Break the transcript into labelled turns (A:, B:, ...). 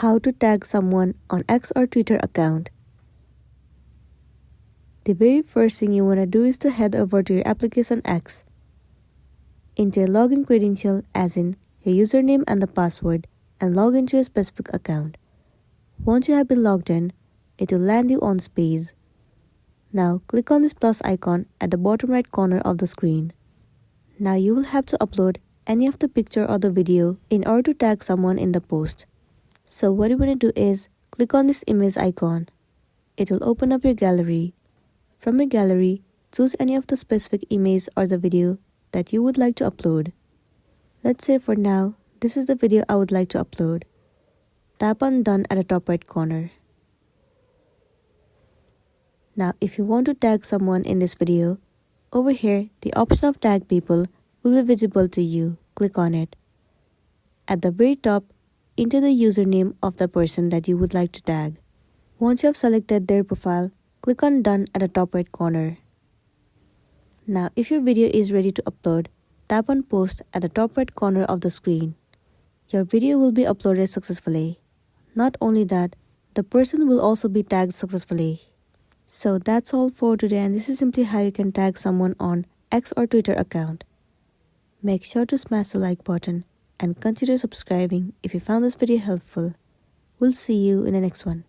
A: How to tag someone on X or Twitter account. The very first thing you want to do is to head over to your application X. Enter your login credential as in your username and the password and log into a specific account. Once you have been logged in, it will land you on this page. Now click on this plus icon at the bottom right corner of the screen. Now you will have to upload any of the picture or the video in order to tag someone in the post. So what you want to do is click on this image icon. It will open up your gallery. From your gallery, choose any of the specific image or the video that you would like to upload. Let's say for now, this is the video I would like to upload. Tap on Done at the top right corner. Now if you want to tag someone in this video, over here the option of tag people will be visible to you. Click on it. At the very top, enter the username of the person that you would like to tag. Once you have selected their profile, click on Done at the top right corner. Now if your video is ready to upload, tap on Post at the top right corner of the screen. Your video will be uploaded successfully. Not only that, the person will also be tagged successfully. So that's all for today, and this is simply how you can tag someone on X or Twitter account. Make sure to smash the like button and consider subscribing if you found this video helpful. We'll see you in the next one.